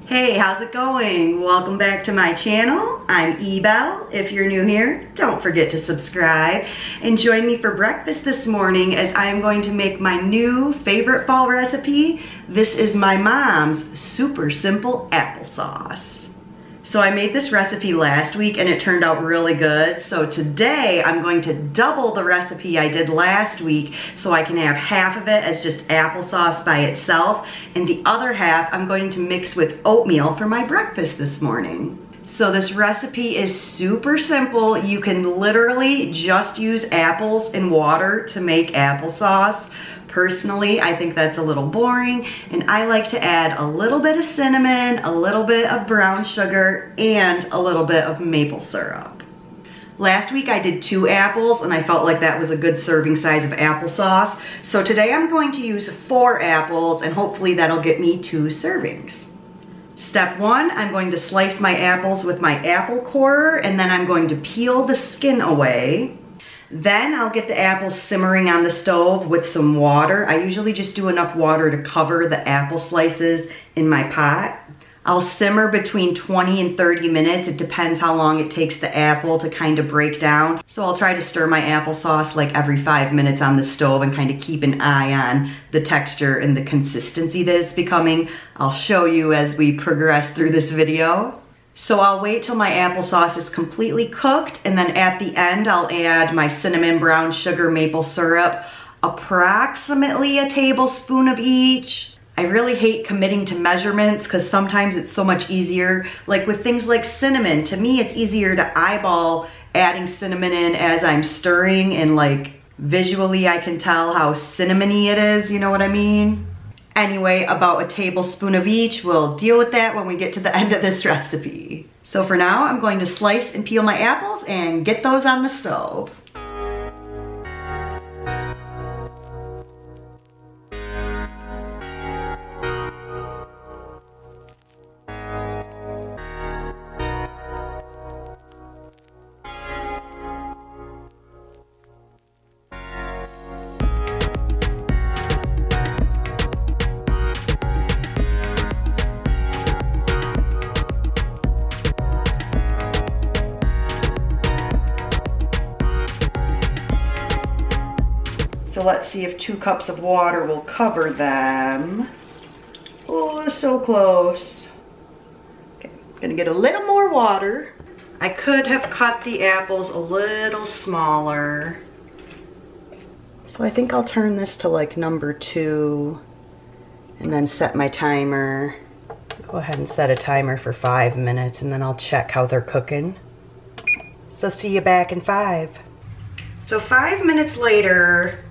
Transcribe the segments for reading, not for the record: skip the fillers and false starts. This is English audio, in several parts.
Hey, how's it going? Welcome back to my channel. I'm Ebel. If you're new here, don't forget to subscribe and join me for breakfast this morning as I am going to make my new favorite fall recipe. This is my mom's super simple applesauce. So I made this recipe last week and it turned out really good. So today I'm going to double the recipe I did last week so I can have half of it as just applesauce by itself and the other half I'm going to mix with oatmeal for my breakfast this morning. So this recipe is super simple. You can literally just use apples and water to make applesauce. Personally, I think that's a little boring, and I like to add a little bit of cinnamon, a little bit of brown sugar, and a little bit of maple syrup. Last week I did 2 apples, and I felt like that was a good serving size of applesauce. So today I'm going to use 4 apples, and hopefully that'll get me 2 servings. Step 1, I'm going to slice my apples with my apple corer, and then I'm going to peel the skin away. Then I'll get the apples simmering on the stove with some water. I usually just do enough water to cover the apple slices in my pot. I'll simmer between 20 and 30 minutes. It depends how long it takes the apple to kind of break down. So I'll try to stir my applesauce like every 5 minutes on the stove and kind of keep an eye on the texture and the consistency that it's becoming. I'll show you as we progress through this video. So I'll wait till my applesauce is completely cooked, and then at the end I'll add my cinnamon, brown sugar, maple syrup, approximately a tablespoon of each. I really hate committing to measurements because sometimes it's so much easier. Like with things like cinnamon, to me it's easier to eyeball adding cinnamon in as I'm stirring, and like visually I can tell how cinnamony it is, you know what I mean? Anyway, about a tablespoon of each. We'll deal with that when we get to the end of this recipe. So for now, I'm going to slice and peel my apples and get those on the stove. So let's see if 2 cups of water will cover them. Oh, so close. Okay, gonna get a little more water. I could have cut the apples a little smaller. So I think I'll turn this to like number 2 and then set my timer. Go ahead and set a timer for 5 minutes and then I'll check how they're cooking. So see you back in 5. So 5 minutes later,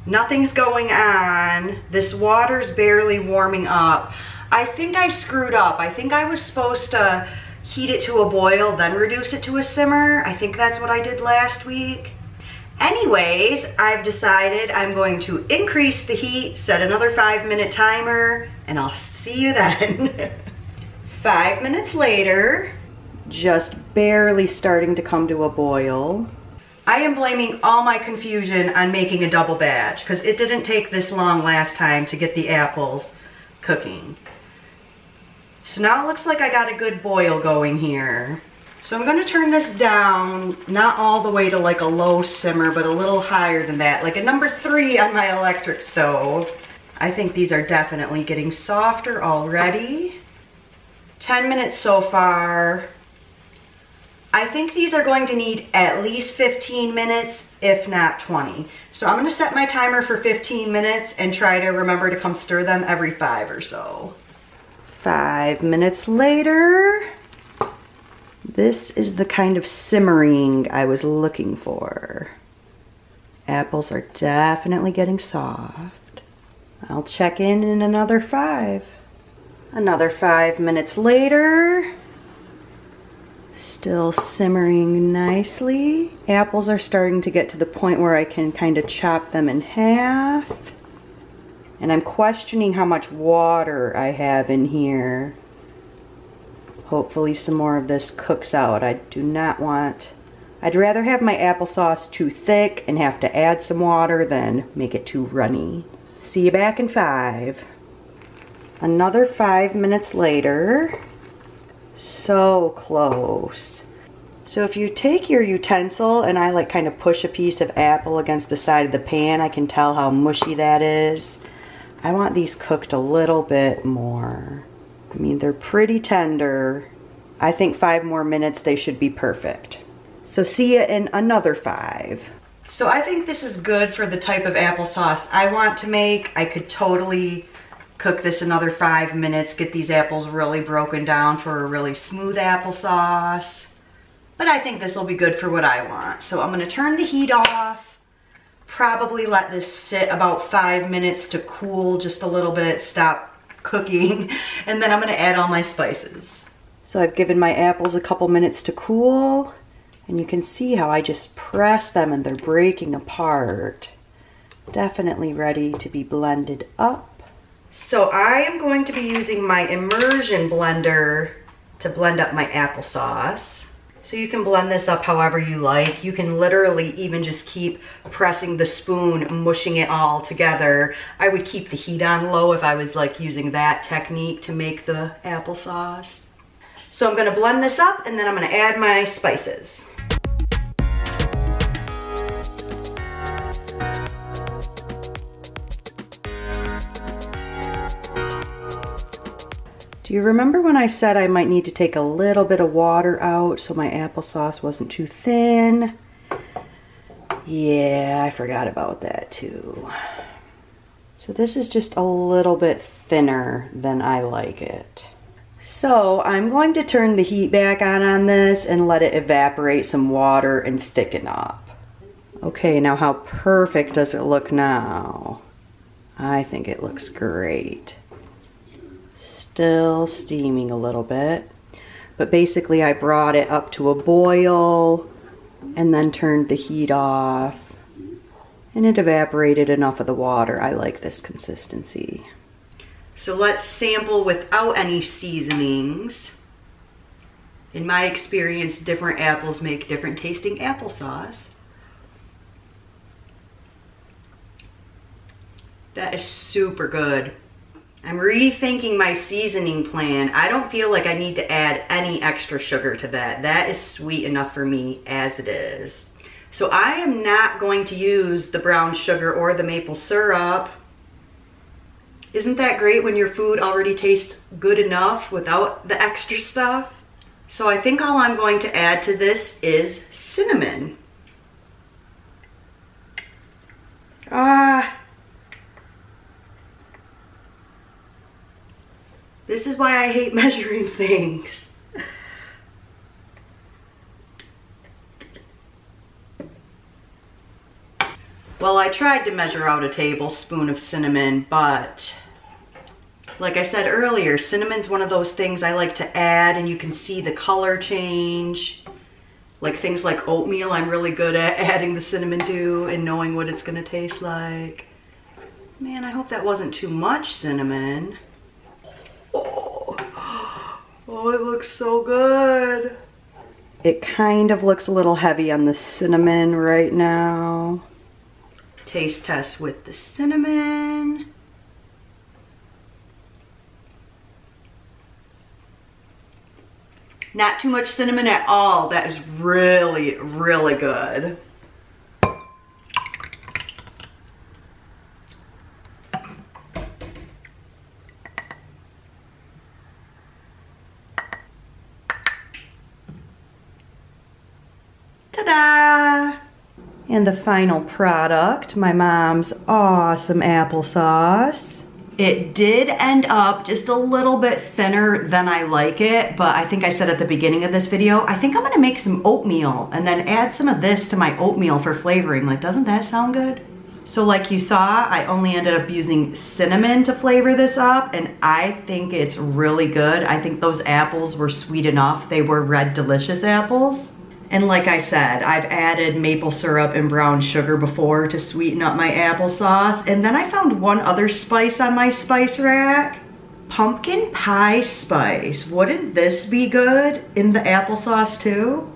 nothing's going on. This water's barely warming up. I think I screwed up. I think I was supposed to heat it to a boil, then reduce it to a simmer. I think that's what I did last week. Anyways, I've decided I'm going to increase the heat, set another 5-minute timer, and I'll see you then. 5 minutes later, just barely starting to come to a boil. I am blaming all my confusion on making a double batch because it didn't take this long last time to get the apples cooking. So now it looks like I got a good boil going here. So I'm going to turn this down, not all the way to like a low simmer, but a little higher than that, like a number 3 on my electric stove. I think these are definitely getting softer already. 10 minutes so far. I think these are going to need at least 15 minutes, if not 20. So I'm going to set my timer for 15 minutes and try to remember to come stir them every 5 or so. 5 minutes later. This is the kind of simmering I was looking for. Apples are definitely getting soft. I'll check in another 5. Another 5 minutes later. Still simmering nicely. Apples are starting to get to the point where I can kind of chop them in half. And I'm questioning how much water I have in here. Hopefully some more of this cooks out. I do not want... I'd rather have my applesauce too thick and have to add some water than make it too runny. See you back in 5. Another 5 minutes later. So close. So if you take your utensil and I like kind of push a piece of apple against the side of the pan, I can tell how mushy that is. I want these cooked a little bit more. I mean, they're pretty tender. I think 5 more minutes, they should be perfect. So see you in another 5. So I think this is good for the type of applesauce I want to make. I could totally cook this another 5 minutes, get these apples really broken down for a really smooth applesauce. But I think this will be good for what I want. So I'm gonna turn the heat off, probably let this sit about 5 minutes to cool just a little bit, stop cooking, and then I'm gonna add all my spices. So I've given my apples a couple minutes to cool, and you can see how I just press them and they're breaking apart. Definitely ready to be blended up. So I am going to be using my immersion blender to blend up my applesauce. So you can blend this up however you like. You can literally even just keep pressing the spoon, mushing it all together. I would keep the heat on low if I was like using that technique to make the applesauce. So I'm gonna blend this up and then I'm gonna add my spices. Do you remember when I said I might need to take a little bit of water out so my applesauce wasn't too thin? Yeah, I forgot about that too. So this is just a little bit thinner than I like it. So I'm going to turn the heat back on this and let it evaporate some water and thicken up. Okay, now how perfect does it look now? I think it looks great. Still steaming a little bit, but basically I brought it up to a boil and then turned the heat off, and it evaporated enough of the water. I like this consistency. So let's sample without any seasonings. In my experience, different apples make different tasting applesauce. That is super good. I'm rethinking my seasoning plan. I don't feel like I need to add any extra sugar to that. That is sweet enough for me as it is. So I am not going to use the brown sugar or the maple syrup. Isn't that great when your food already tastes good enough without the extra stuff? So I think all I'm going to add to this is cinnamon. This is why I hate measuring things. Well, I tried to measure out a tablespoon of cinnamon, but like I said earlier, cinnamon's one of those things I like to add and you can see the color change. Like things like oatmeal, I'm really good at adding the cinnamon to and knowing what it's gonna taste like. Man, I hope that wasn't too much cinnamon. Oh, it looks so good. It kind of looks a little heavy on the cinnamon right now. Taste test with the cinnamon. Not too much cinnamon at all. That is really, really good. Ta-da! And the final product, my mom's awesome applesauce. It did end up just a little bit thinner than I like it, but I think I said at the beginning of this video, I think I'm gonna make some oatmeal and then add some of this to my oatmeal for flavoring. Like, doesn't that sound good? So like you saw, I only ended up using cinnamon to flavor this up, and I think it's really good. I think those apples were sweet enough. They were Red Delicious apples. And like I said, I've added maple syrup and brown sugar before to sweeten up my applesauce. And then I found one other spice on my spice rack. Pumpkin pie spice. Wouldn't this be good in the applesauce too?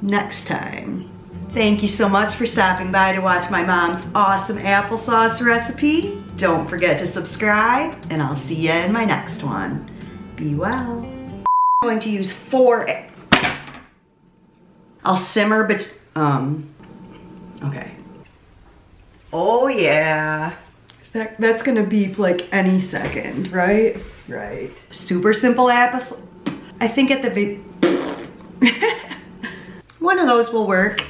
Next time. Thank you so much for stopping by to watch my mom's awesome applesauce recipe. Don't forget to subscribe, and I'll see you in my next one. Be well. I'm going to use 4 eggs. I'll simmer, but okay. Oh yeah. That's gonna beep like any second, right? Right. Super simple applesauce. I think at the one of those will work.